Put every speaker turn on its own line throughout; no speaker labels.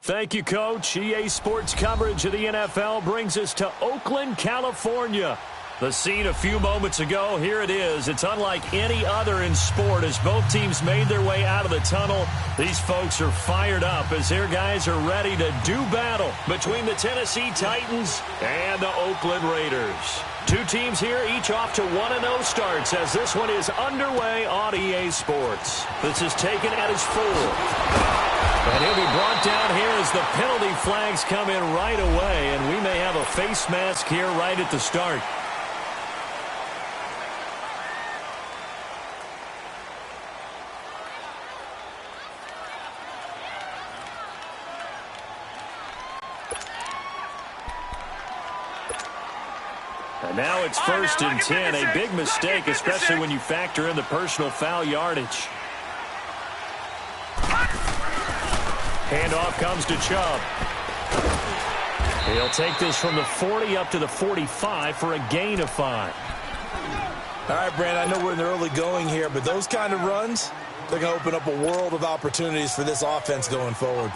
Thank you, Coach. EA Sports coverage of the NFL brings us to Oakland, California. The scene a few moments ago, here it is. It's unlike any other in sport as both teams made their way out of the tunnel. These folks are fired up as their guys are ready to do battle between the Tennessee Titans and the Oakland Raiders. Two teams here, each off to 1-0 starts as this one is underway on EA Sports. This is taken at his 4. And he'll be brought down here as the penalty flags come in right away, and we may have a face mask here right at the start. And now it's 1st and 10, a big mistake, especially when you factor in the personal foul yardage. Handoff comes to Chubb. He'll take this from the 40 up to the 45 for a gain of 5.
All right, Brandon, I know we're in the early going here, but those kind of runs, they're going to open up a world of opportunities for this offense going forward.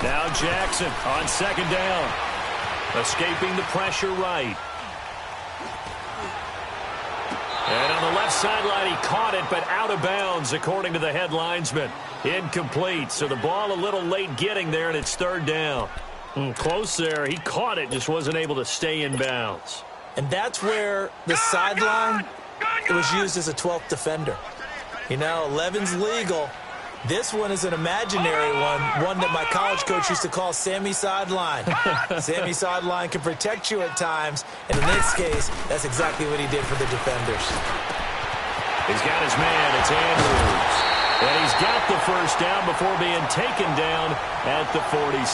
Now Jackson on 2nd down. Escaping the pressure right. And on the left sideline, he caught it, but out of bounds, according to the head linesman. Incomplete, so the ball a little late getting there, and it's 3rd down. Close there. He caught it, just wasn't able to stay in bounds.
And that's where the sideline, it was used as a 12th defender. You know, 11's legal. This one is an imaginary one that my college coach used to call Sammy Sideline. Sammy Sideline can protect you at times, and in this case, that's exactly what he did for the defenders.
He's got his man. It's Andrews. And he's got the 1st down before being taken down at the 46.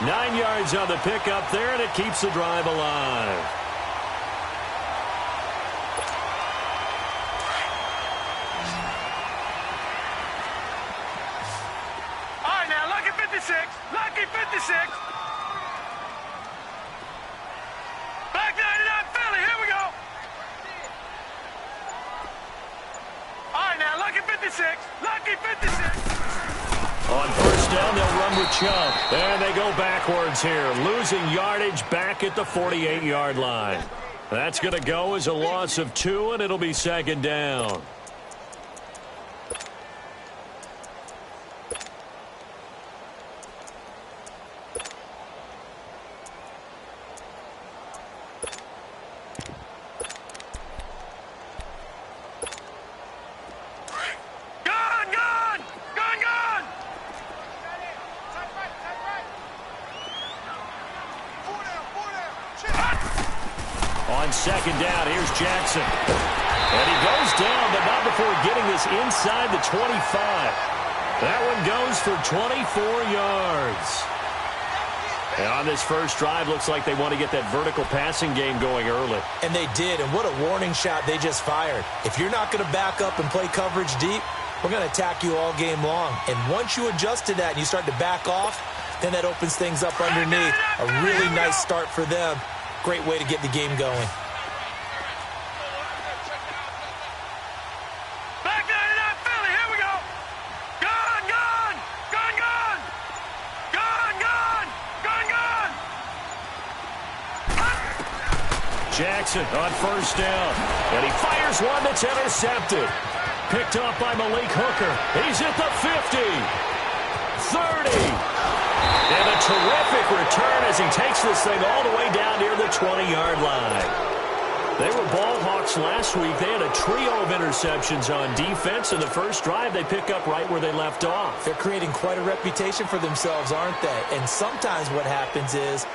9 yards on the pickup there, and it keeps the drive alive.
Lucky 56. Back 99 Philly. Here we go. All right, now, Lucky 56. Lucky 56.
On 1st down, they'll run with Chubb. And they go backwards here, losing yardage back at the 48-yard line. That's going to go as a loss of 2, and it'll be 2nd down. On 2nd down, here's Jackson. And he goes down, but not before getting this inside the 25. That one goes for 24 yards. And on this first drive, looks like they want to get that vertical passing game going early.
And they did, and what a warning shot they just fired. If you're not going to back up and play coverage deep, we're going to attack you all game long. And once you adjust to that and you start to back off, then that opens things up underneath. A really nice start for them. Great way to get the game going.
Back 99 Philly, here we go. Gone, gone, gone, gone. Gone, gone, gone, gone.
Jackson on 1st down. And he fires one that's intercepted. Picked up by Malik Hooker. He's at the 50. 30. And a terrific return as he takes this thing all the way down near the 20-yard line. They were ball hawks last week. They had a trio of interceptions on defense. In the first drive, they pick up right where they left off.
They're creating quite a reputation for themselves, aren't they? And sometimes what happens is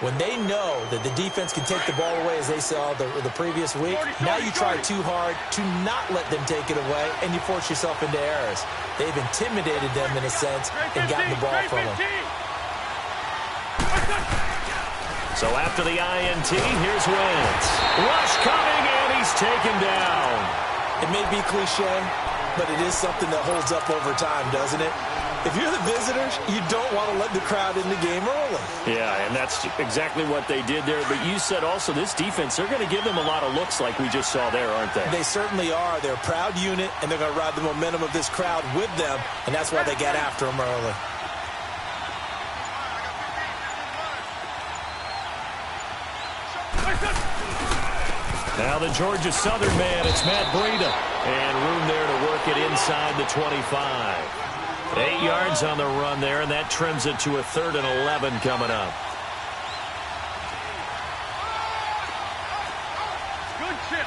when they know that the defense can take the ball away, as they saw the previous week, now you try too hard to not let them take it away, and you force yourself into errors. They've intimidated them in a sense and gotten the ball from them.
So after the INT, here's Wentz. Rush coming, and he's taken down.
It may be cliche, but it is something that holds up over time, doesn't it? If you're the visitors, you don't want to let the crowd in the game early.
Yeah, and that's exactly what they did there. But you said also this defense, they're going to give them a lot of looks like we just saw there, aren't they?
They certainly are. They're a proud unit, and they're going to ride the momentum of this crowd with them, and that's why they got after them early.
Now the Georgia Southern man, it's Matt Breida. And room there to work it inside the 25. 8 yards on the run there, and that trims it to a 3rd and 11 coming up.
Good chip.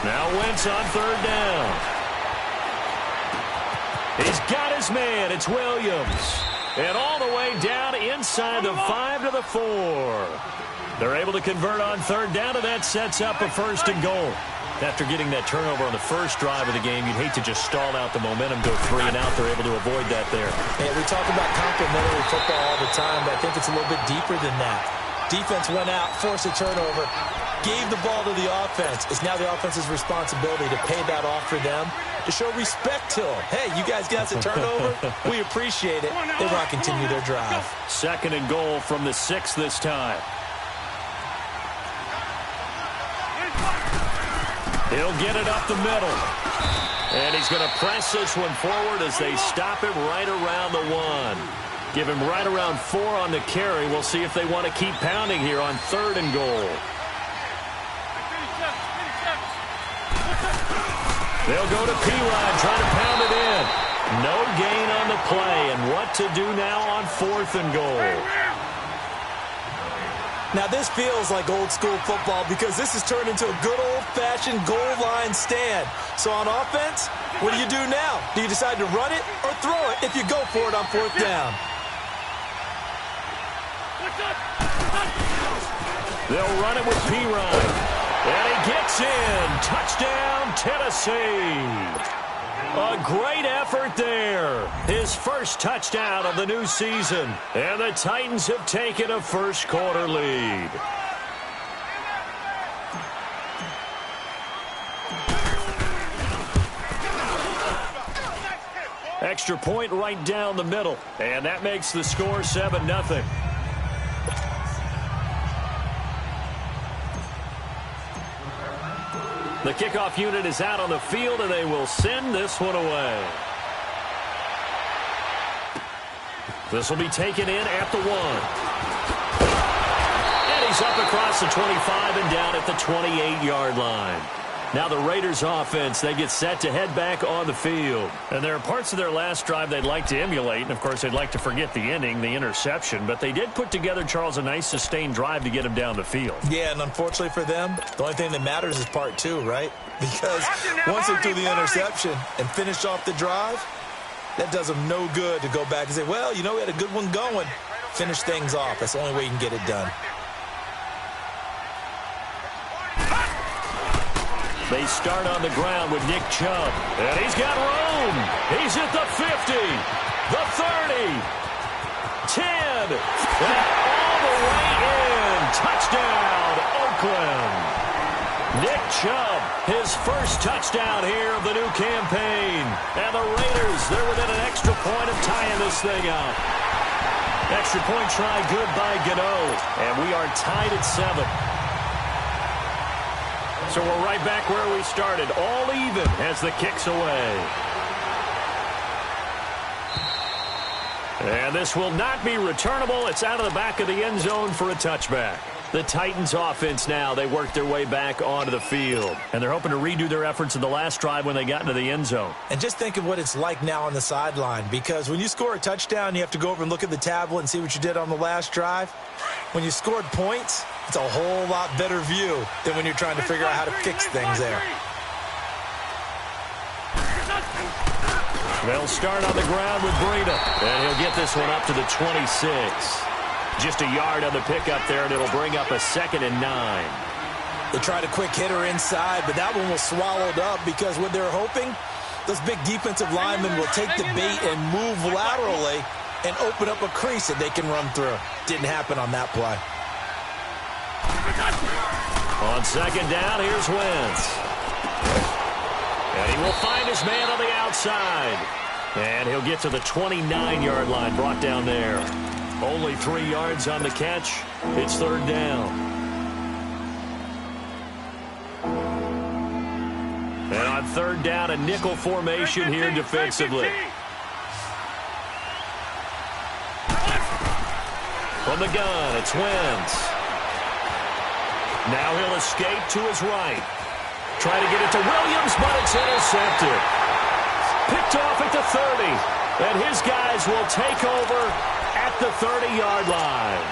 Now Wentz on 3rd down. He's got his man. It's Williams. And all the way down inside the 5 to the 4. They're able to convert on 3rd down, and that sets up a 1st and goal. After getting that turnover on the first drive of the game, you'd hate to just stall out the momentum, go 3 and out. They're able to avoid that there.
Yeah, we talk about complementary football all the time, but I think it's a little bit deeper than that. Defense went out, forced a turnover, gave the ball to the offense. It's now the offense's responsibility to pay that off for them, to show respect to them. Hey, you guys got the turnover? We appreciate it. They want to continue their drive.
2nd and goal from the 6 this time. He'll get it up the middle. And he's going to press this one forward as they stop him right around the 1. Give him right around 4 on the carry. We'll see if they want to keep pounding here on 3rd and goal. They'll go to P-Rod, trying to pound it in. No gain on the play. And what to do now on 4th and goal.
Now, this feels like old-school football because this has turned into a good old-fashioned goal line stand. So on offense, what do you do now? Do you decide to run it or throw it if you go for it on 4th down?
They'll run it with P-Rod. And he gets in. Touchdown, Tennessee. A great effort there. His first touchdown of the new season. And the Titans have taken a first-quarter lead. Extra point right down the middle. And that makes the score 7-0. The kickoff unit is out on the field, and they will send this one away. This will be taken in at the 1. And he's up across the 25 and down at the 28-yard line. Now the Raiders offense, they get set to head back on the field. And there are parts of their last drive they'd like to emulate. And, of course, they'd like to forget the ending, the interception. But they did put together, Charles, a nice sustained drive to get him down the field.
Yeah, and unfortunately for them, the only thing that matters is part 2, right? Because once they threw the interception and finished off the drive, that does them no good to go back and say, well, you know, we had a good one going. Finish things off. That's the only way you can get it done.
They start on the ground with Nick Chubb. And he's got room. He's at the 50, the 30, 10, and all the way in. Touchdown, Oakland. Nick Chubb, his first touchdown here of the new campaign. And the Raiders, they're within an extra point of tying this thing up. Extra point try good by Gano. And we are tied at 7. So we're right back where we started, all even as the kick's away. And this will not be returnable. It's out of the back of the end zone for a touchback. The Titans offense now, they work their way back onto the field. And they're hoping to redo their efforts in the last drive when they got into the end zone.
And just think of what it's like now on the sideline. Because when you score a touchdown, you have to go over and look at the tablet and see what you did on the last drive. When you scored points, it's a whole lot better view than when you're trying to figure out how to fix things there.
They'll start on the ground with Breida. And he'll get this one up to the 26. Just a yard on the pickup there, and it'll bring up a 2nd and 9.
They tried a quick hitter inside, but that one was swallowed up because what they're hoping those big defensive linemen will take the bait and move laterally and open up a crease that they can run through. Didn't happen on that play.
On second down, here's Wentz. And he will find his man on the outside. And he'll get to the 29-yard line, brought down there. Only 3 yards on the catch. It's third down. And on third down, a nickel formation here defensively. From the gun, it's Wentz. Now he'll escape to his right. Try to get it to Williams, but it's intercepted. Picked off at the 30. And his guys will take over at the 30-yard line.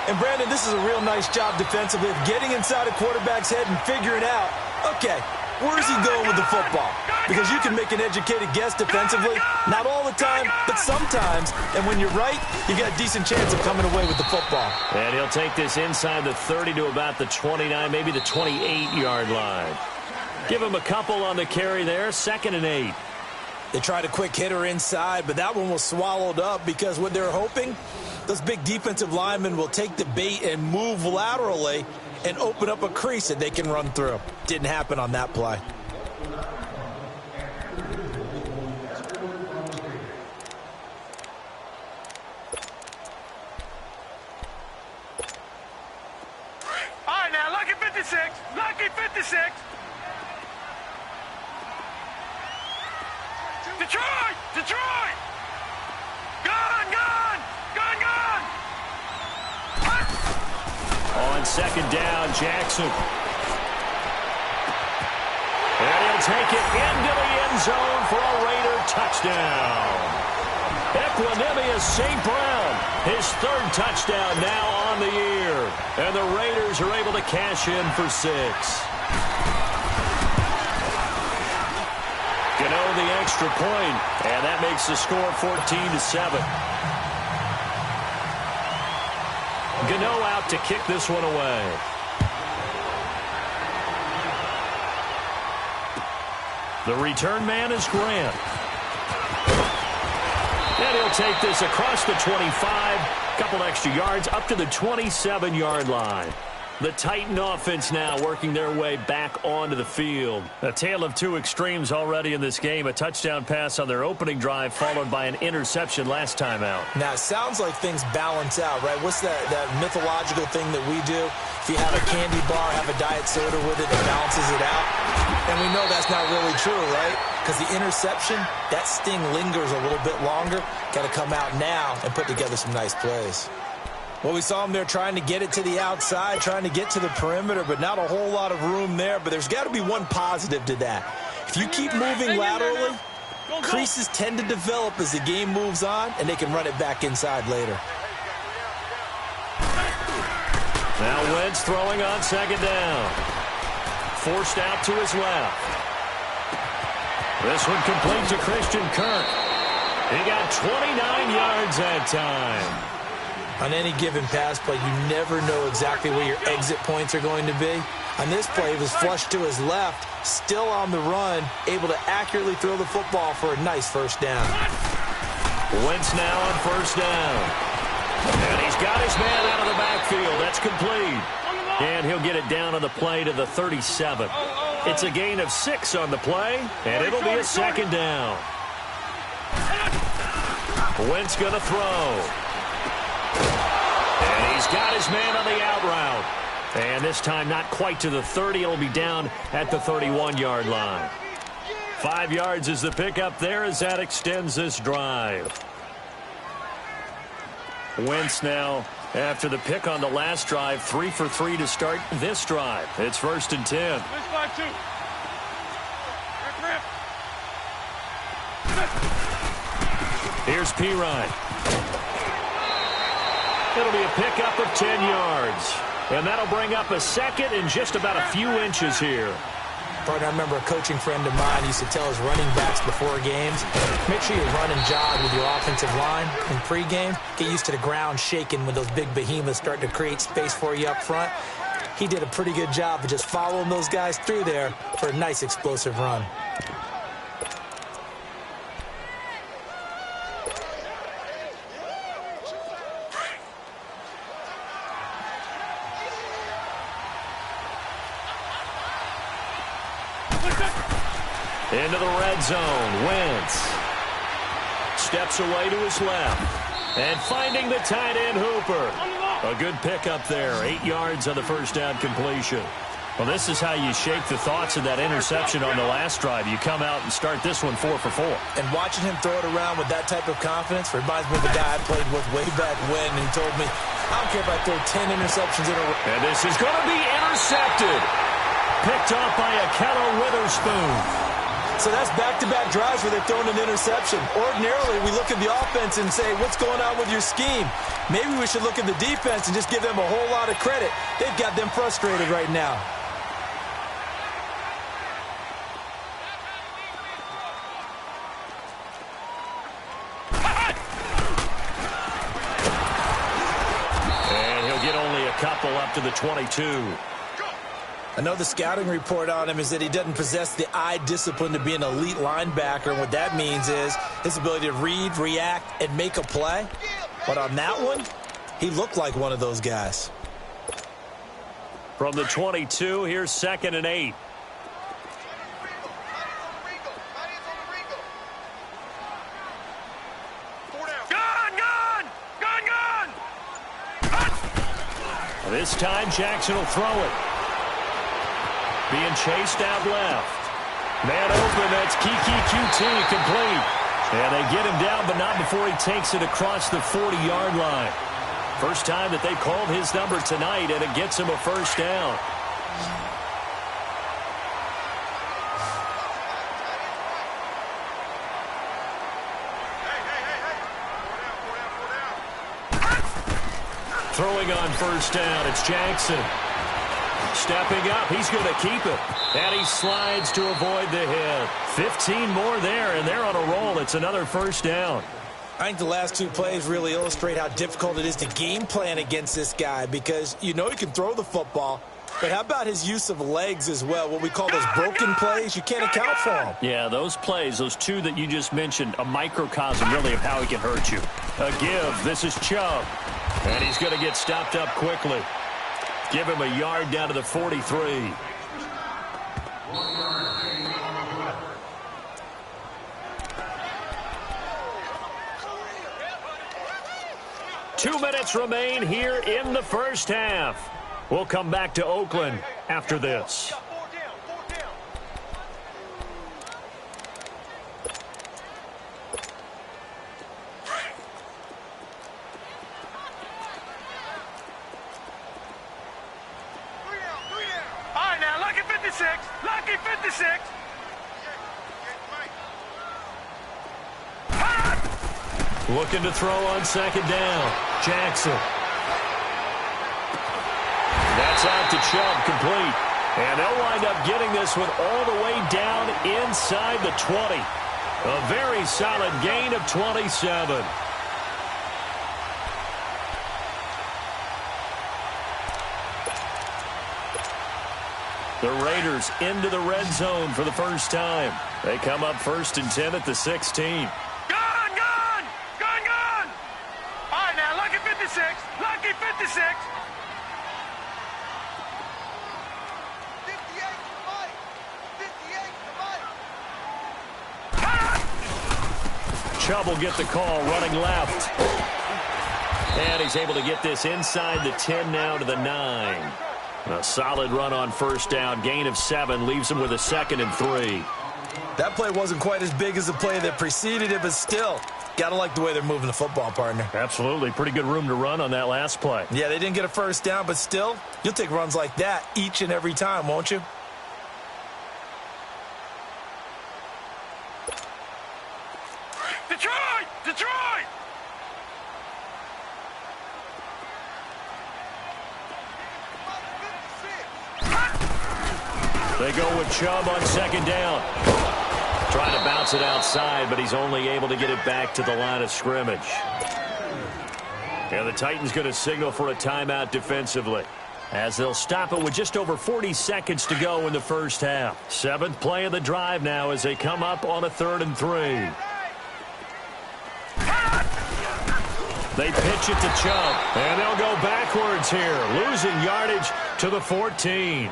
And, Brandon, this is a real nice job defensively of getting inside a quarterback's head and figuring out, okay, where's he going with the football? Because you can make an educated guess defensively, not all the time, but sometimes. And when you're right, you got a decent chance of coming away with the football.
And he'll take this inside the 30 to about the 29, maybe the 28-yard line. Give him a couple on the carry there, 2nd and 8.
They tried a quick hitter inside, but that one was swallowed up because what they're hoping, those big defensive linemen will take the bait and move laterally and open up a crease that they can run through. Didn't happen on that play.
All right, now, lucky 56. Lucky 56. Detroit! Detroit! Gun! Gun! Gun! Gun!
On second down, Jackson. And he'll take it into the end zone for a Raider touchdown. Equanimous St. Brown, his 3rd touchdown now on the year. And the Raiders are able to cash in for 6. Gano the extra point, and that makes the score 14-7. Gano out to kick this one away. The return man is Grant. And he'll take this across the 25, couple extra yards up to the 27-yard line. The Titan offense now working their way back onto the field. A tale of two extremes already in this game. A touchdown pass on their opening drive followed by an interception last time out.
Now, it sounds like things balance out, right? What's that mythological thing that we do? If you have a candy bar, have a diet soda with it, it balances it out. And we know that's not really true, right? Because the interception, that sting lingers a little bit longer. Got to come out now and put together some nice plays. Well, we saw him there trying to get it to the outside, trying to get to the perimeter, but not a whole lot of room there. But there's got to be one positive to that. If you keep moving laterally, creases tend to develop as the game moves on, and they can run it back inside later.
Now Wentz throwing on second down. Forced out to his left. This one complete to Christian Kirk. He got 29 yards that time.
On any given pass play, you never know exactly where your exit points are going to be. On this play, he was flushed to his left, still on the run, able to accurately throw the football for a nice first down.
Wentz now on first down. And he's got his man out of the backfield. That's complete. And he'll get it down on the play to the 37. It's a gain of 6 on the play, and it'll be a second down. Wentz going to throw. And he's got his man on the out route. And this time not quite to the 30. It'll be down at the 31-yard line. 5 yards is the pickup there as that extends this drive. Wentz now, after the pick on the last drive, 3 for 3 to start this drive. It's 1st and 10. Here's Pirine. It'll be a pickup of 10 yards. And that'll bring up a second and just about a few inches here.
Partner, I remember a coaching friend of mine used to tell his running backs before games, make sure you run and jog with your offensive line in pregame. Get used to the ground shaking when those big behemoths start to create space for you up front. He did a pretty good job of just following those guys through there for a nice explosive run.
Into the red zone, Wentz. Steps away to his left. And finding the tight end, Hooper. A good pickup there, 8 yards on the first down completion. Well, this is how you shake the thoughts of that interception on the last drive. You come out and start this one 4 for 4.
And watching him throw it around with that type of confidence reminds me of a guy I played with way back when. And he told me, I don't care if I throw 10 interceptions in a row.
And this is going to be intercepted. Picked off by Akello Witherspoon.
So that's back-to-back drives where they're throwing an interception. Ordinarily, we look at the offense and say, what's going on with your scheme? Maybe we should look at the defense and just give them a whole lot of credit. They've got them frustrated right now.
And he'll get only a couple up to the 22.
I know the scouting report on him is that he doesn't possess the eye discipline to be an elite linebacker. And what that means is his ability to read, react, and make a play. But on that one, he looked like one of those guys.
From the 22, here's 2nd and 8. This time, Jackson will throw it. Being chased out left. Man open, that's Kiki QT complete. And they get him down, but not before he takes it across the 40-yard line. First time that they called his number tonight, and it gets him a first down. Throwing on first down, it's Jackson. Stepping up, he's going to keep it. And he slides to avoid the hit. 15 more there, and they're on a roll. It's another first down.
I think the last 2 plays really illustrate how difficult it is to game plan against this guy because you know he can throw the football, but how about his use of legs as well? What we call those broken plays, you can't account for them.
Yeah, those plays, those 2 that you just mentioned, a microcosm really of how he can hurt you. A give, this is Chubb. And he's going to get stopped up quickly. Give him a yard down to the 43. Two minutes remain here in the first half. We'll come back to Oakland after this.
Lucky 56.
Looking to throw on second down. Jackson. That's out to Chubb, complete. And they'll wind up getting this one all the way down inside the 20. A very solid gain of 27. The Raiders into the red zone for the first time. They come up 1st and 10 at the 16.
Gone! All right, now, lucky 56. Lucky 56. 58 to Mike. 58 to Mike.
Chubb will get the call, running left. And he's able to get this inside the 10 now to the 9. A solid run on first down. Gain of 7 leaves him with a 2nd and 3.
That play wasn't quite as big as the play that preceded it, but still, got to like the way they're moving the football, partner.
Absolutely. Pretty good room to run on that last play.
Yeah, they didn't get a first down, but still, you'll take runs like that each and every time, won't you?
Detroit!
They go with Chubb on second down. Trying to bounce it outside, but he's only able to get it back to the line of scrimmage. And the Titans going to signal for a timeout defensively, as they'll stop it with just over 40 seconds to go in the first half. 7th play of the drive now as they come up on a 3rd and 3. They pitch it to Chubb, and they'll go backwards here, losing yardage to the 14.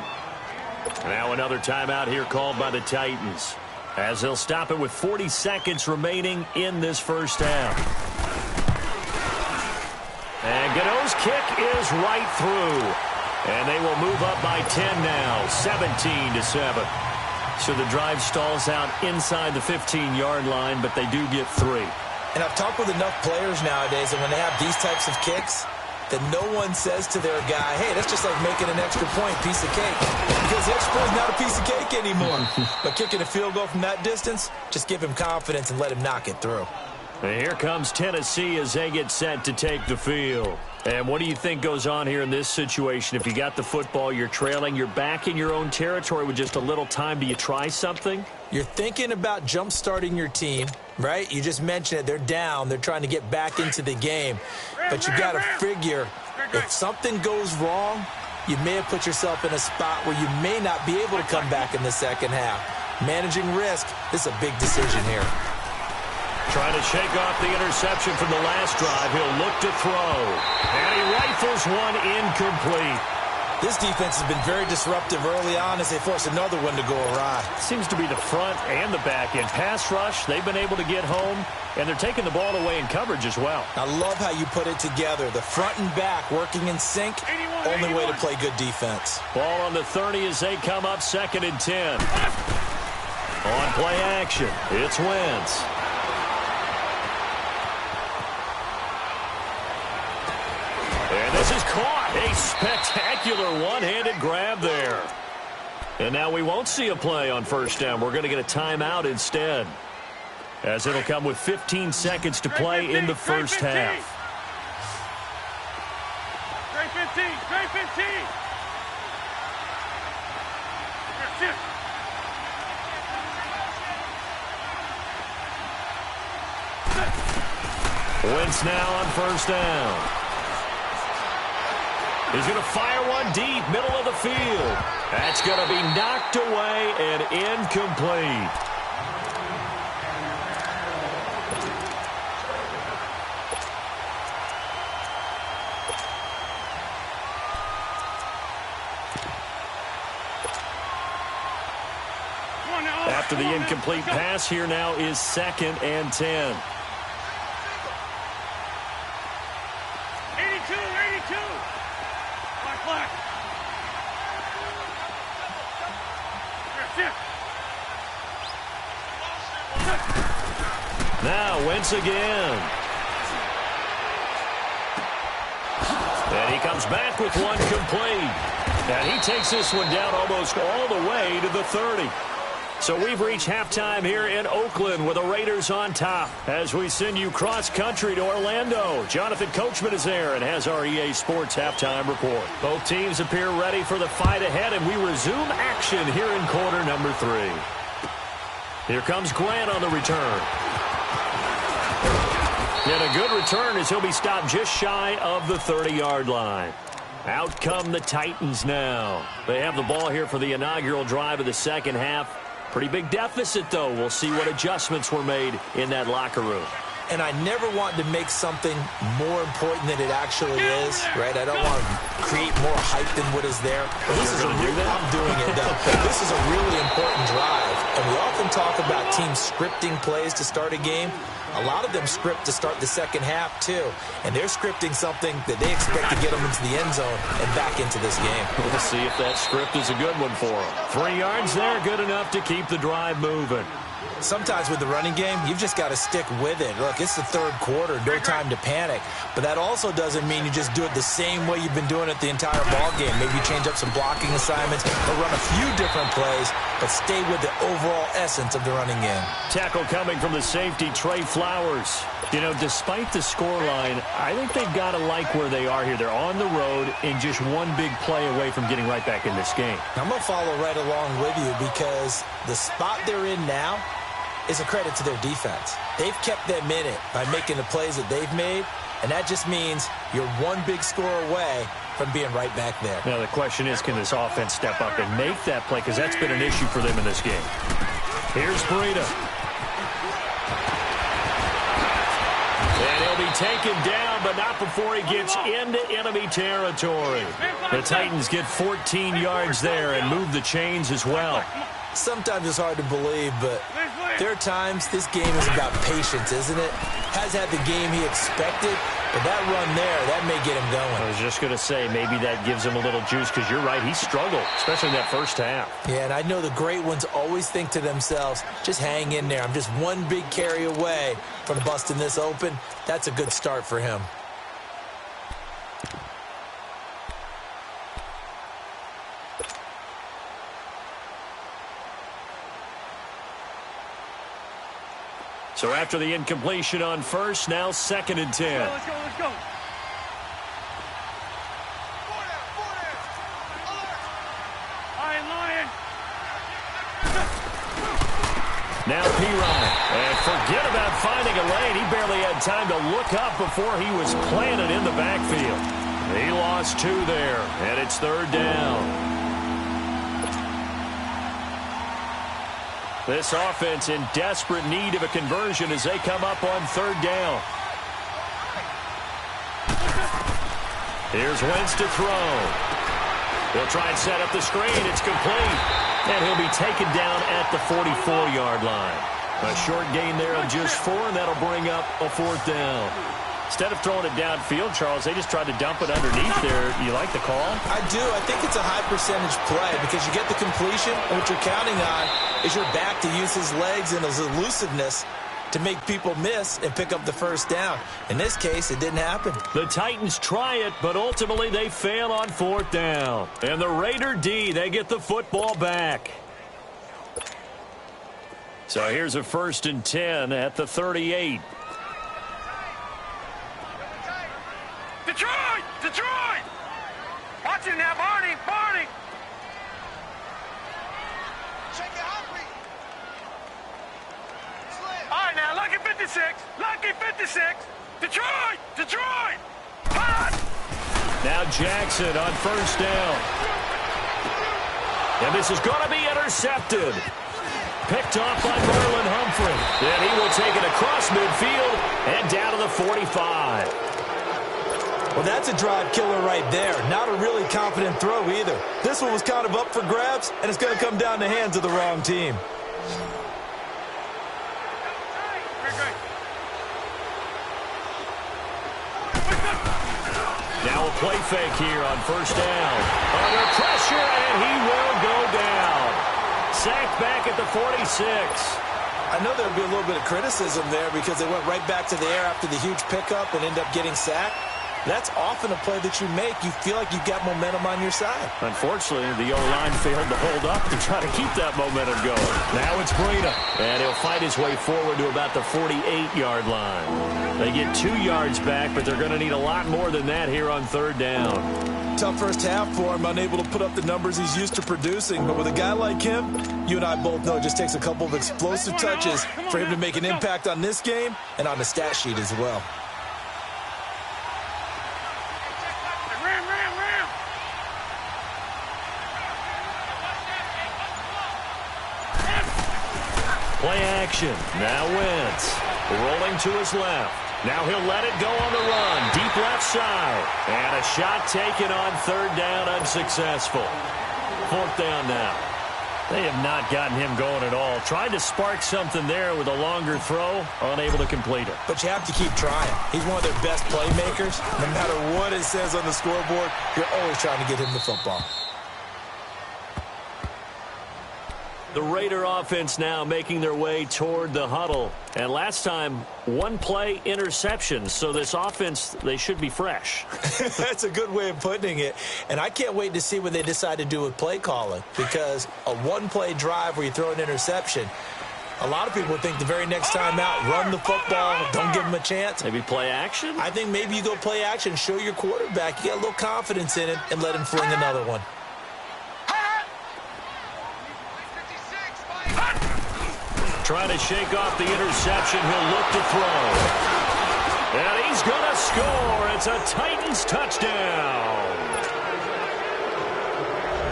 Now another timeout here called by the Titans, as they'll stop it with 40 seconds remaining in this first half. And Gano's kick is right through. And they will move up by 10 now, 17-7. So the drive stalls out inside the 15-yard line, but they do get 3.
And I've talked with enough players nowadays, and when they have these types of kicks, that no one says to their guy, hey, that's just like making an extra point, piece of cake. Because the extra point is not a piece of cake anymore. But kicking a field goal from that distance, just give him confidence and let him knock it through.
And here comes Tennessee as they get set to take the field. And what do you think goes on here in this situation? If you got the football, you're trailing, you're back in your own territory with just a little time. Do you try something?
You're thinking about jump-starting your team, right? You just mentioned it. They're down. They're trying to get back into the game. But you got to figure, if something goes wrong, you may have put yourself in a spot where you may not be able to come back in the second half. Managing risk, this is a big decision here.
Trying to shake off the interception from the last drive. He'll look to throw. And he rifles one incomplete.
This defense has been very disruptive early on as they force another one to go awry.
Seems to be the front and the back end. Pass rush, they've been able to get home, and they're taking the ball away in coverage as well.
I love how you put it together. The front and back working in sync, only way to play good defense.
Ball on the 30 as they come up 2nd and 10. On play action, it's Wentz. And this is caught. A spectacular one-handed grab there. And now we won't see a play on first down. We're going to get a timeout instead, as it'll come with 15 seconds to play in the first half.
Straight 15, straight 15.
Wentz now on first down. He's going to fire one deep, middle of the field. That's going to be knocked away and incomplete. After the incomplete pass, here now is 2nd and 10.
82, 82. Black.
Now Wentz again. And he comes back with one complete. And he takes this one down almost all the way to the 30. So we've reached halftime here in Oakland with the Raiders on top as we send you cross-country to Orlando. Jonathan Coachman is there and has our EA Sports halftime report. Both teams appear ready for the fight ahead, and we resume action here in quarter number 3. Here comes Grant on the return. And a good return as he'll be stopped just shy of the 30-yard line. Out come the Titans now. They have the ball here for the inaugural drive of the second half. Pretty big deficit, though. We'll see what adjustments were made in that locker room.
And I never want to make something more important than it actually is, right? I don't want to create more hype than what is there. But this is I'm doing it, though. This is a really important drive. And we often talk about teams scripting plays to start a game. A lot of them script to start the second half, too. And they're scripting something that they expect to get them into the end zone and back into this game.
We'll see if that script is a good one for them. 3 yards there, good enough to keep the drive moving.
Sometimes with the running game, you've just got to stick with it. Look, it's the third quarter, no time to panic. But that also doesn't mean you just do it the same way you've been doing it the entire ball game. Maybe you change up some blocking assignments or run a few different plays, but stay with the overall essence of the running game.
Tackle coming from the safety, Trey Flowers. You know, despite the scoreline, I think they've got to like where they are here. They're on the road and just one big play away from getting right back in this game.
I'm going to follow right along with you because the spot they're in now is a credit to their defense. They've kept them in it by making the plays that they've made, and that just means you're one big score away from being right back there.
Now, the question is, can this offense step up and make that play? Because that's been an issue for them in this game. Here's Breida. And he'll be taken down, but not before he gets into enemy territory. The Titans get 14 yards there and move the chains as well.
Sometimes it's hard to believe, but there are times this game is about patience, isn't it? Has had the game he expected, but that run there, that may get him going.
I was just going to say, maybe that gives him a little juice, because you're right, he struggled, especially in that first half.
Yeah, and I know the great ones always think to themselves, just hang in there. I'm just one big carry away from busting this open. That's a good start for him.
So after the incompletion on first, now 2nd and 10.
Let's go, let's go. Lion.
Now P-Ryan. And forget about finding a lane. He barely had time to look up before he was planted in the backfield. He lost 2 there, and it's 3rd down. This offense in desperate need of a conversion as they come up on 3rd down. Here's Wentz to throw. He'll try and set up the screen. It's complete. And he'll be taken down at the 44-yard line. A short gain there of just 4, and that'll bring up a 4th down. Instead of throwing it downfield, Charles, they just tried to dump it underneath there. You like the call?
I do. I think it's a high percentage play because you get the completion, and what you're counting on is your back to use his legs and his elusiveness to make people miss and pick up the 1st down. In this case, it didn't happen.
The Titans try it, but ultimately they fail on 4th down. And the Raider D, they get the football back. So here's a 1st and 10 at the 38.
Detroit! Watch it now, Barney! All right, now, Lucky 56! Detroit! Hot!
Now Jackson on 1st down. And this is going to be intercepted. Picked off by Marlon Humphrey. Then he will take it across midfield and down to the 45.
Well, that's a drive killer right there. Not a really confident throw either. This one was kind of up for grabs, and it's going to come down the hands of the wrong team.
Now a play fake here on 1st down. Under pressure, and he will go down. Sacked back at the 46.
I know there would be a little bit of criticism there because they went right back to the air after the huge pickup and ended up getting sacked. That's often a play that you make. You feel like you've got momentum on your side.
Unfortunately, the O-line failed to hold up to try to keep that momentum going. Now it's Breida, and he'll fight his way forward to about the 48-yard line. They get 2 yards back, but they're going to need a lot more than that here on 3rd down.
Tough first half for him, unable to put up the numbers he's used to producing. But with a guy like him, you and I both know it just takes a couple of explosive touches for him to make an impact on this game and on the stat sheet as well.
Play action. Now Wentz. Rolling to his left. Now he'll let it go on the run. Deep left side. And a shot taken on 3rd down, unsuccessful. 4th down now. They have not gotten him going at all. Tried to spark something there with a longer throw. Unable to complete it.
But you have to keep trying. He's one of their best playmakers. No matter what it says on the scoreboard, you're always trying to get him the football.
The Raider offense now making their way toward the huddle. And last time, 1 play interception. So this offense, they should be fresh.
That's a good way of putting it. And I can't wait to see what they decide to do with play calling. Because a 1-play drive where you throw an interception, a lot of people think the very next time out, run the football, don't give them a chance.
Maybe play action?
I think maybe you go play action, show your quarterback you got a little confidence in it, and let him fling another one.
Trying to shake off the interception. He'll look to throw. And he's going to score. It's a Titans touchdown.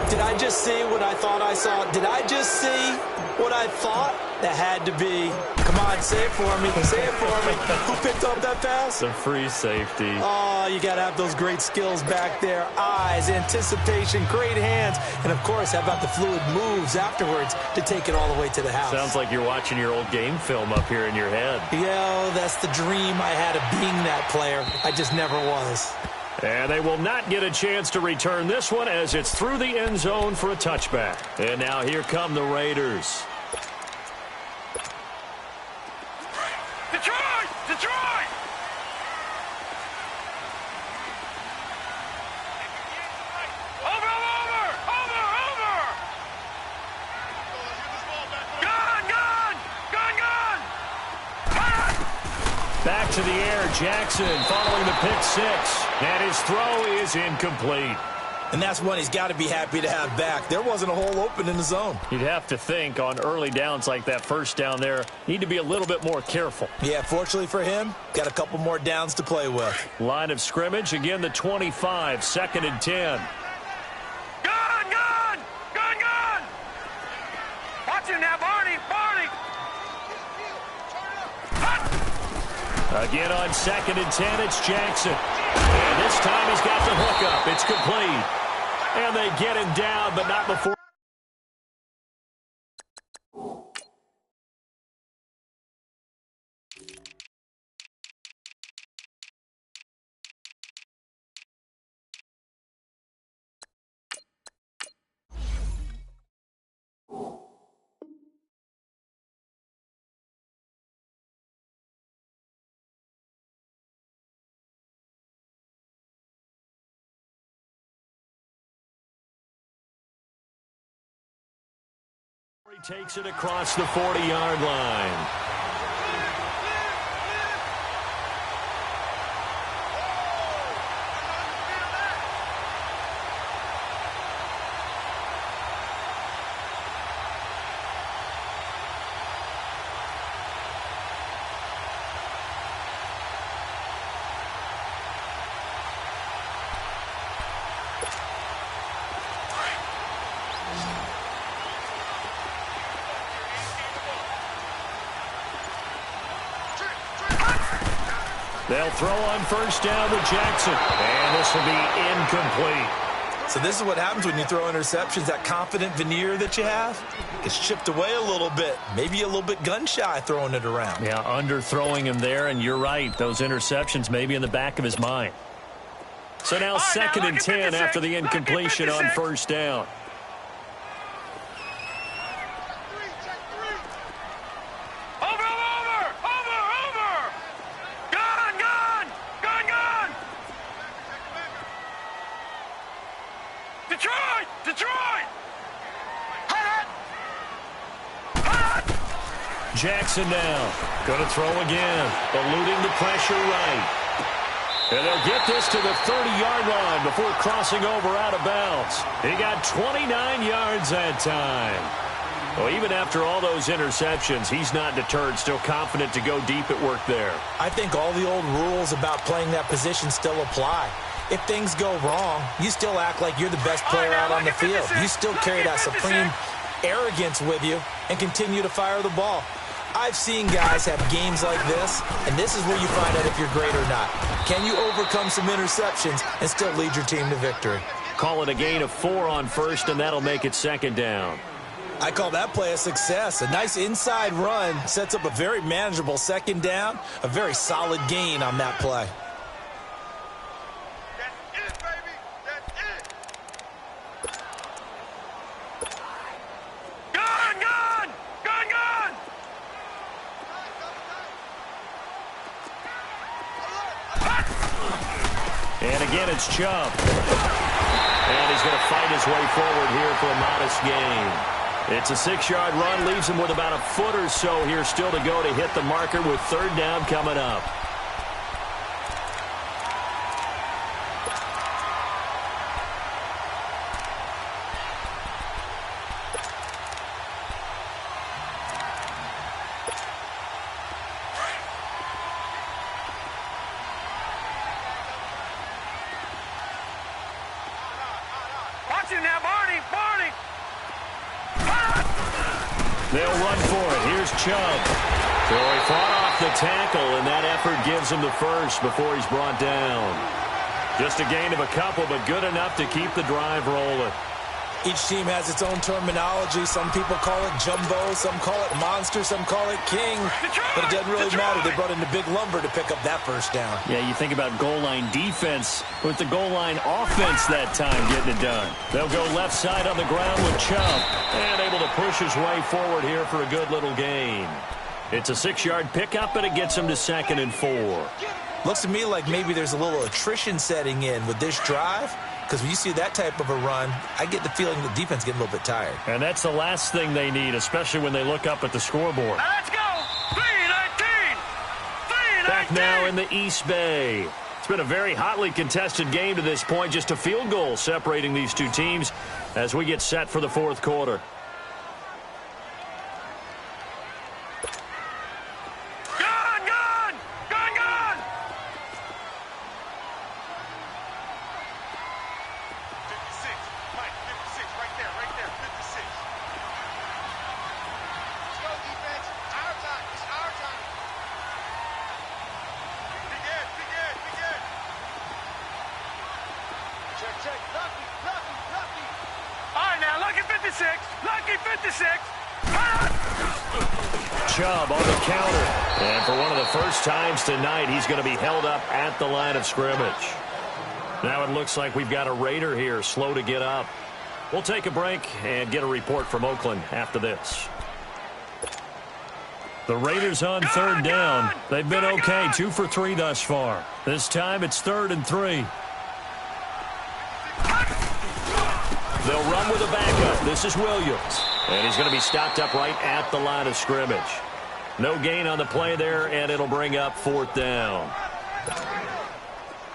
Did I just see what I thought I saw? Did I just see what I thought That had to be. Come on, say it for me. Say it for me. Who picked up that pass?
The free safety.
Oh, you got to have those great skills back there. Eyes, anticipation, great hands. And, of course, how about the fluid moves afterwards to take it all the way to the house?
Sounds like you're watching your old game film up here in your head.
Yo, that's the dream I had of being that player. I just never was.
And they will not get a chance to return this one as it's through the end zone for a touchback. And now here come the Raiders.
Detroit! Detroit! Over! Gun!
Back to the air, Jackson following the pick six. And his throw is incomplete.
And that's one he's got to be happy to have back. There wasn't a hole open in the zone.
You'd have to think on early downs like that first down there, need to be a little bit more careful.
Yeah, fortunately for him, got a couple more downs to play with.
Line of scrimmage, again the 25, 2nd and 10.
Gun! Watch him now, Barney!
Again on 2nd and 10, it's Jackson. And this time he's got the hookup. It's complete. And they get him down, but not before. He takes it across the 40-yard line. They'll throw on first down to Jackson. And this will be incomplete.
So this is what happens when you throw interceptions. That confident veneer that you have gets chipped away a little bit. Maybe a little bit gun-shy throwing it around.
Yeah, underthrowing him there, and you're right. Those interceptions may be in the back of his mind. So now 2nd and 10 after the incompletion on first down. Jackson now. Going to throw again. Eluding the pressure right. And they'll get this to the 30-yard line before crossing over out of bounds. He got 29 yards that time. Well, even after all those interceptions, he's not deterred, still confident to go deep at work there.
I think all the old rules about playing that position still apply. If things go wrong, you still act like you're the best player out on the field. You still carry that supreme arrogance with you and continue to fire the ball. I've seen guys have games like this, and this is where you find out if you're great or not. Can you overcome some interceptions and still lead your team to victory?
Call it a gain of 4 on first, and that'll make it 2nd down.
I call that play a success. A nice inside run sets up a very manageable 2nd down, a very solid gain on that play.
And again, it's Chubb. And he's going to fight his way forward here for a modest gain. It's a 6-yard run, leaves him with about a foot or so here still to go to hit the marker with 3rd down coming up. They'll run for it. Here's Chubb. So he fought off the tackle, and that effort gives him the first before he's brought down. Just a gain of a couple, but good enough to keep the drive rolling.
Each team has its own terminology. Some people call it jumbo, some call it monster, some call it king. But it doesn't really matter. They brought in the big lumber to pick up that first down.
Yeah, you think about goal line defense with the goal line offense that time getting it done. They'll go left side on the ground with Chubb, and able to push his way forward here for a good little gain. It's a 6-yard pickup, and it gets him to 2nd and 4.
Looks to me like maybe there's a little attrition setting in with this drive, because when you see that type of a run, I get the feeling the defense getting a little bit tired.
And that's the last thing they need, especially when they look up at the scoreboard.
Now let's go. 3-19. 3-19.
Back now in the East Bay. It's been a very hotly contested game to this point. Just a field goal separating these two teams as we get set for the fourth quarter. Chubb on the counter. And for one of the first times tonight, he's going to be held up at the line of scrimmage. Now it looks like we've got a Raider here, slow to get up. We'll take a break and get a report from Oakland after this. The Raiders on third down. They've been okay, 2 for 3 thus far. This time it's 3rd and 3. They'll run with a backup. This is Williams. And he's going to be stopped up right at the line of scrimmage. No gain on the play there, and it'll bring up 4th down.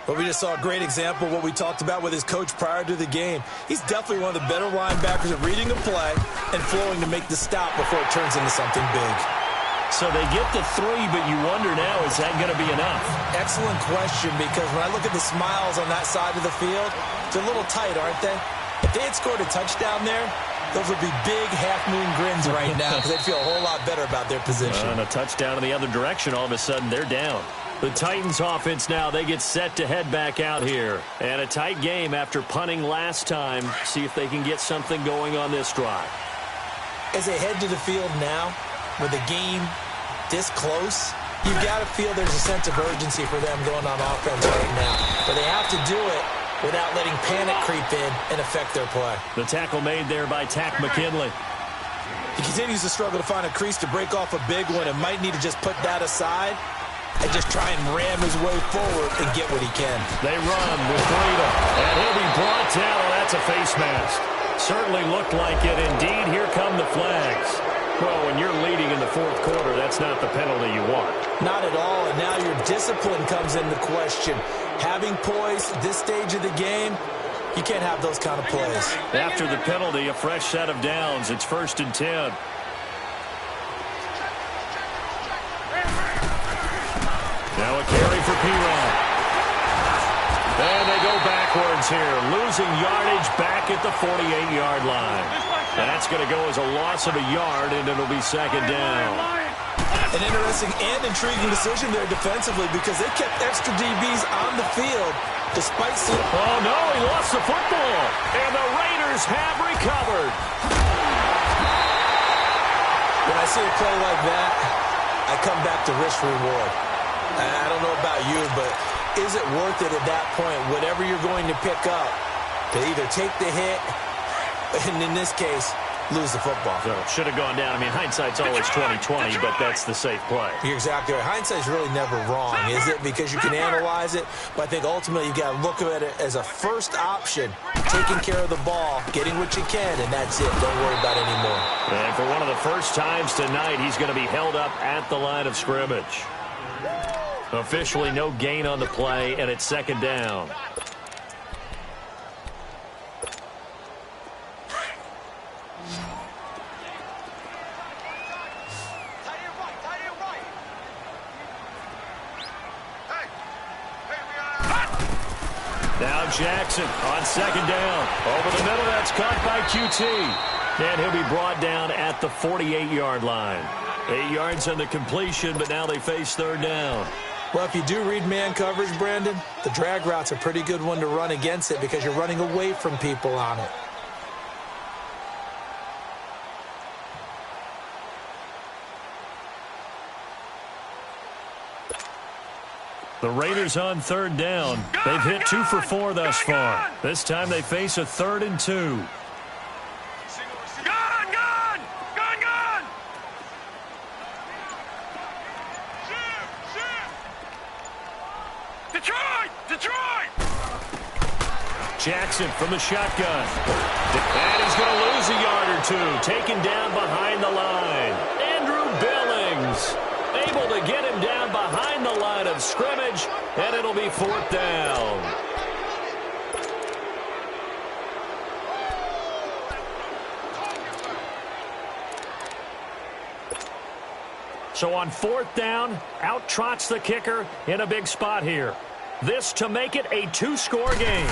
But we just saw a great example of what we talked about with his coach prior to the game. He's definitely one of the better linebackers at reading the play and flowing to make the stop before it turns into something big.
So they get to 3, but you wonder now, is that going to be enough?
Excellent question, because when I look at the smiles on that side of the field, they're a little tight, aren't they? If they had scored a touchdown there, those would be big half-moon grins right now because they'd feel a whole lot better about their position.
And a touchdown in the other direction, all of a sudden they're down. The Titans offense now, they get set to head back out here. And a tight game after punting last time. See if they can get something going on this drive.
As they head to the field now, with the game this close, you've got to feel there's a sense of urgency for them going on offense right now. But they have to do it without letting panic creep in and affect their play.
The tackle made there by Tack McKinley.
He continues to struggle to find a crease to break off a big one and might need to just put that aside and just try and ram his way forward and get what he can.
They run with freedom, and he'll be brought down. Oh, that's a face mask. Certainly looked like it. Indeed, here come the flags. Well, when you're leading in the fourth quarter, that's not the penalty you want.
Not at all, and now your discipline comes into question. Having poise this stage of the game, you can't have those kind of plays.
After the penalty, a fresh set of downs. It's 1st and 10. Now a carry for P-Rod. And they go backwards here, losing yardage back at the 48-yard line. That's going to go as a loss of a yard, and it'll be 2nd down.
An interesting and intriguing decision there defensively because they kept extra DBs on the field despite seeing...
Oh, no, he lost the football, and the Raiders have recovered.
When I see a play like that, I come back to risk-reward. I don't know about you, but is it worth it at that point, whatever you're going to pick up, to either take the hit, and in this case, lose the football?
So should have gone down. I mean, hindsight's always 20/20, but that's the safe play.
You're exactly right. Hindsight's really never wrong, is it? Because you can analyze it, but I think ultimately you got to look at it as a first option, taking care of the ball, getting what you can, and that's it. Don't worry about it anymore.
And for one of the first times tonight, he's going to be held up at the line of scrimmage. Officially no gain on the play, and it's 2nd down. Now Jackson on 2nd down. Over the middle, that's caught by QT. And he'll be brought down at the 48-yard line. 8 yards on the completion, but now they face third down.
Well, if you do read man coverage, Brandon, the drag route's a pretty good one to run against it because you're running away from people on it.
The Raiders on third down. They've hit 2 for 4 thus far. This time they face a 3rd and 2. Jackson from the shotgun. And he's going to lose a yard or 2. Taken down behind the line. Andrew Billings able to get him down behind the line of scrimmage, and it'll be 4th down. So on 4th down, out trots the kicker in a big spot here. This to make it a 2-score game.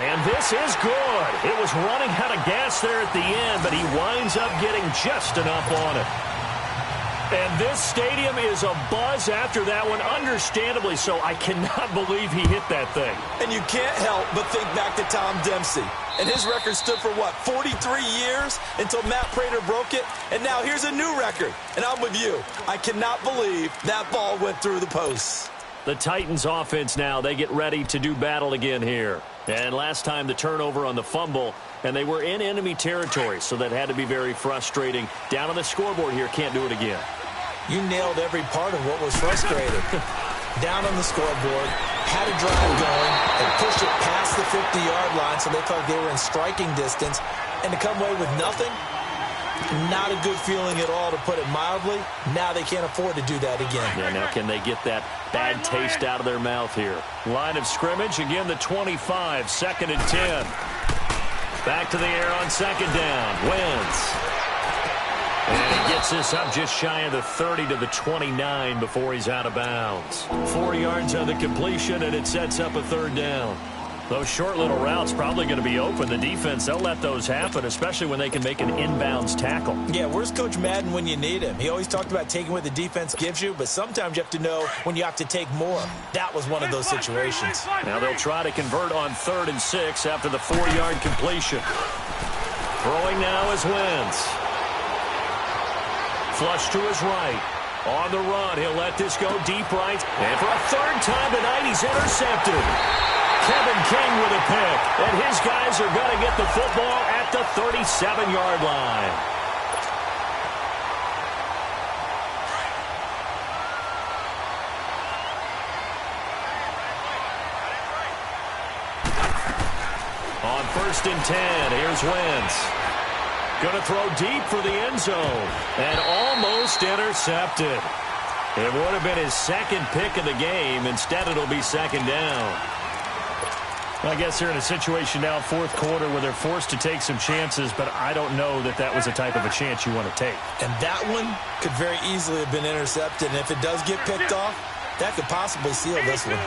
And this is good. It was running out of gas there at the end, but he winds up getting just enough on it. And this stadium is abuzz after that one, understandably so. I cannot believe he hit that thing.
And you can't help but think back to Tom Dempsey. And his record stood for, what, 43 years until Matt Prater broke it? And now here's a new record. And I'm with you. I cannot believe that ball went through the posts.
The Titans offense now, they get ready to do battle again here. And last time the turnover on the fumble, and they were in enemy territory, so that had to be very frustrating. Down on the scoreboard here, can't do it again.
You nailed every part of what was frustrating. Down on the scoreboard, had a drive going, and pushed it past the 50-yard line so they thought they were in striking distance, and to come away with nothing, not a good feeling at all, to put it mildly. Now they can't afford to do that again.
Yeah, now can they get that bad taste out of their mouth here? Line of scrimmage, again the 25, 2nd and 10. Back to the air on 2nd down. Wentz. And he gets this up just shy of the 30 to the 29 before he's out of bounds. 4 yards on the completion, and it sets up a 3rd down. Those short little routes probably going to be open. The defense, they'll let those happen, especially when they can make an inbounds tackle.
Yeah, where's Coach Madden when you need him? He always talked about taking what the defense gives you, but sometimes you have to know when you have to take more. That was one of those situations.
Now they'll try to convert on 3rd and 6 after the 4-yard completion. Throwing now is Wentz. Flush to his right. On the run, he'll let this go deep right. And for a 3rd time tonight, he's intercepted. Kevin King with a pick, and his guys are going to get the football at the 37-yard line. On 1st and 10, here's Wentz. Going to throw deep for the end zone, and almost intercepted. It would have been his 2nd pick of the game. Instead, it'll be 2nd down. I guess they're in a situation now, 4th quarter, where they're forced to take some chances, but I don't know that that was the type of a chance you want to take.
And that one could very easily have been intercepted, and if it does get picked off, that could possibly seal this one.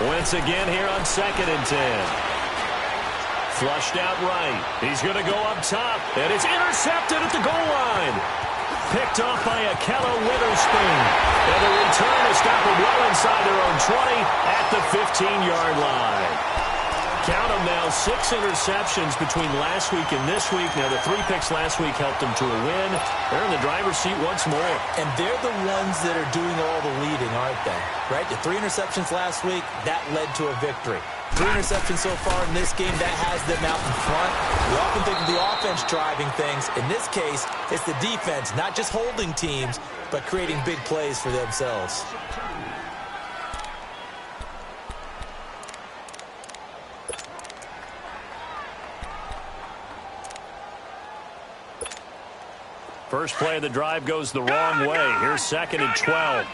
Once again here on 2nd and 10. Flushed out right. He's going to go up top, and it's intercepted at the goal line. Picked off by Akello Witherspoon. And the return is stopped well inside their own 20 at the 15-yard line. Count them now, 6 interceptions between last week and this week. Now, the 3 picks last week helped them to a win. They're in the driver's seat once more.
And they're the ones that are doing all the leading, aren't they? Right? The 3 interceptions last week, that led to a victory. 3 interceptions so far in this game, that has them out in front. We often think of the offense driving things. In this case, it's the defense, not just holding teams, but creating big plays for themselves.
First play of the drive goes the wrong way. Here's 2nd and 12.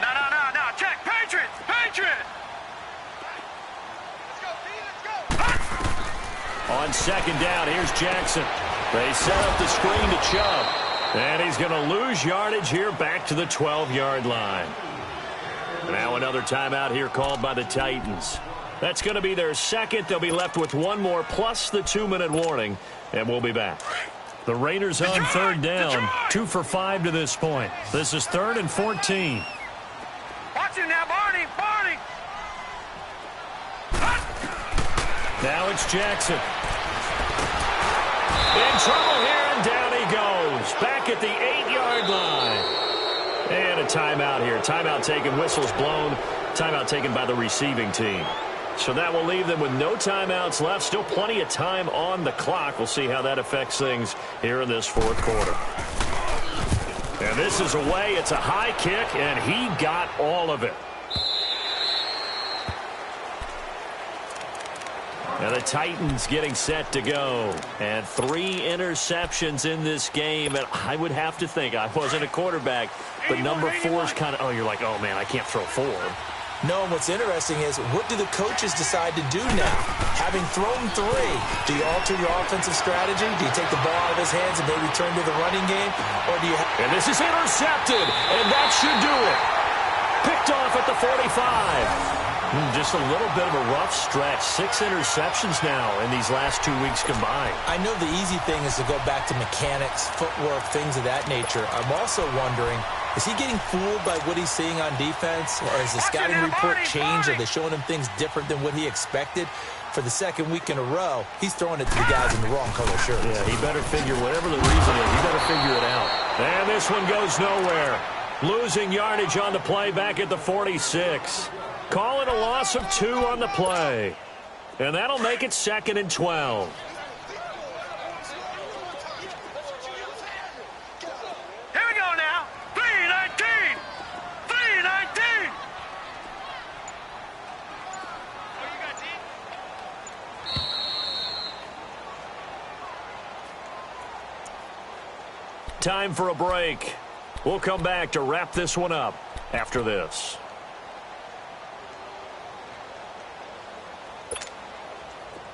No. Check. Patriots.
On 2nd down, here's Jackson. They set up the screen to Chubb. And he's going to lose yardage here back to the 12-yard line. Now another timeout here called by the Titans. That's going to be their second. They'll be left with one more plus the 2-minute warning, and we'll be back. The Raiders on third down, 2 for 5 to this point. This is 3rd and 14.
Watch him now, Barney. Barney.
Now it's Jackson. In trouble here, and down he goes. Back at the 8-yard line. And a timeout here. Timeout taken, whistles blown. Timeout taken by the receiving team. So that will leave them with no timeouts left. Still plenty of time on the clock. We'll see how that affects things here in this fourth quarter. And this is away. It's a high kick, and he got all of it. And the Titans getting set to go. And 3 interceptions in this game. And I would have to think, I wasn't a quarterback, but number 4 is kind of, oh, you're like, oh, man, I can't throw 4.
No, and what's interesting is, what do the coaches decide to do now? Having thrown 3, do you alter your offensive strategy? Do you take the ball out of his hands and maybe turn to the running game? Or do you
And this is intercepted, and that should do it. Picked off at the 45. Just a little bit of a rough stretch. 6 interceptions now in these last 2 weeks combined.
I know the easy thing is to go back to mechanics, footwork, things of that nature. I'm also wondering, is he getting fooled by what he's seeing on defense? Or has the scouting report changed? Are they showing him things different than what he expected? For the second week in a row, he's throwing it to the guys in the wrong color shirts.
Yeah, he better figure, whatever the reason is, he better figure it out. And this one goes nowhere. Losing yardage on the play back at the 46. Call it a loss of 2 on the play. And that'll make it 2nd and 12.
Here we go now. 3-19. 3-19.
Time for a break. We'll come back to wrap this one up after this.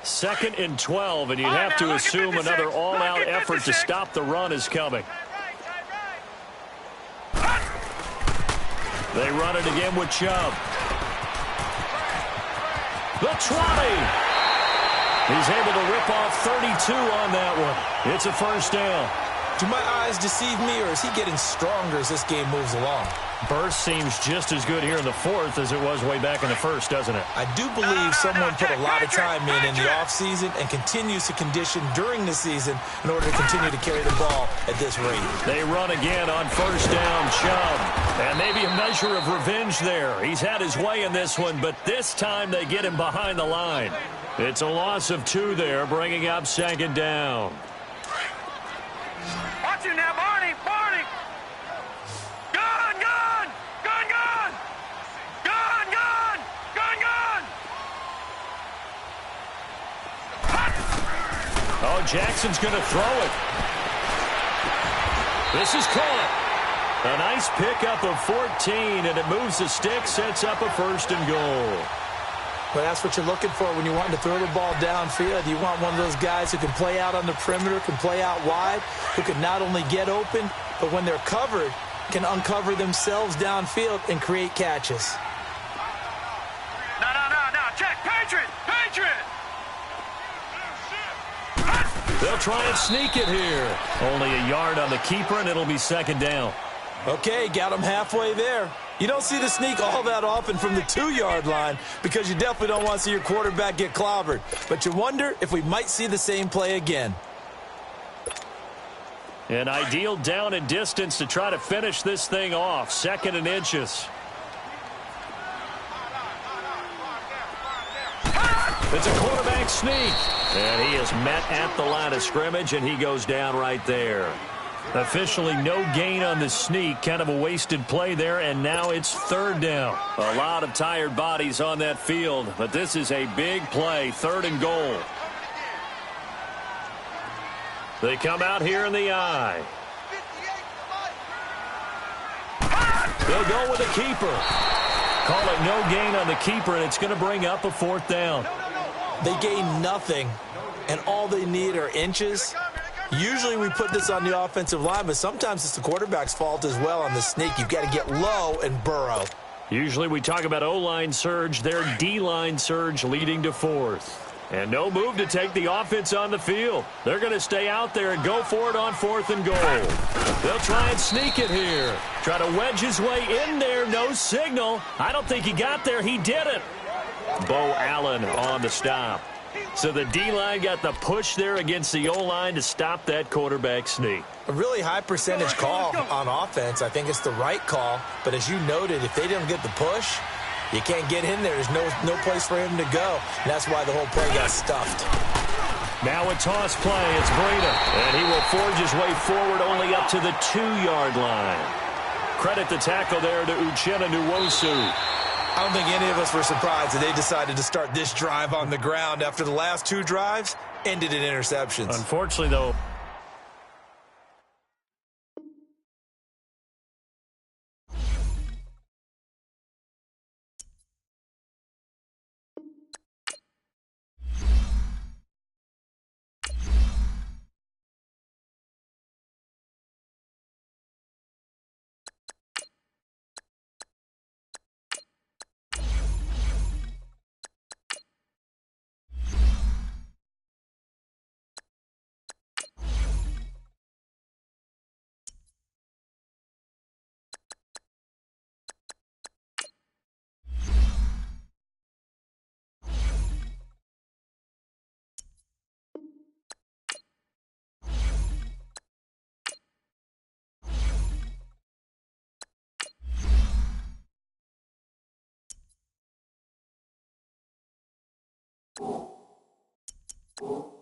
Second and 12, and you'd have to assume another all-out effort to stop the run is coming. They run it again with Chubb. The 20. He's able to rip off 32 on that one. It's a first down.
Do my eyes deceive me, or is he getting stronger as this game moves along?
Burst seems just as good here in the fourth as it was way back in the first, doesn't it?
I do believe someone put a lot of time in the offseason and continues to condition during the season in order to continue to carry the ball at this rate.
They run again on first down, Chubb. And maybe a measure of revenge there. He's had his way in this one, but this time they get him behind the line. It's a loss of 2 there, bringing up 2nd down.
Watch him now, Barney. Barney. Gone, gone. Gone, gone. Gone, gone. Gone, gone.
Oh, Jackson's going to throw it. This is caught. A nice pickup of 14, and it moves the stick, sets up a 1st and goal.
Well, that's what you're looking for when you want to throw the ball downfield. You want one of those guys who can play out on the perimeter, can play out wide, who can not only get open, but when they're covered, can uncover themselves downfield and create catches.
No. Check. Patriot. Patriot.
They'll try and sneak it here. Only a yard on the keeper, and it'll be 2nd down.
Okay, got him halfway there. You don't see the sneak all that often from the 2-yard line because you definitely don't want to see your quarterback get clobbered. But you wonder if we might see the same play again.
An ideal down and distance to try to finish this thing off. 2nd and inches. It's a quarterback sneak. And he is met at the line of scrimmage, and he goes down right there. Officially no gain on the sneak. Kind of a wasted play there, and now it's 3rd down. A lot of tired bodies on that field, but this is a big play. 3rd and goal. They come out here in the eye. They'll go with the keeper. Call it no gain on the keeper, and it's going to bring up a 4th down.
They gain nothing, and all they need are inches. Usually we put this on the offensive line, but sometimes it's the quarterback's fault as well on the sneak. You've got to get low and burrow.
Usually we talk about O-line surge, their D-line surge leading to fourth. And no move to take the offense on the field. They're going to stay out there and go for it on 4th and goal. They'll try and sneak it here. Try to wedge his way in there. No signal. I don't think he got there. He didn't. Bo Allen on the stop. So the D-line got the push there against the O-line to stop that quarterback sneak.
A really high percentage call on offense. I think it's the right call. But as you noted, if they didn't get the push, you can't get in there. There's no place for him to go. And that's why the whole play got stuffed.
Now a toss play. It's Breida. And he will forge his way forward only up to the 2-yard line. Credit the tackle there to Uchenna Nwosu.
I don't think any of us were surprised that they decided to start this drive on the ground after the last 2 drives ended in interceptions.
Unfortunately, though,
Oh.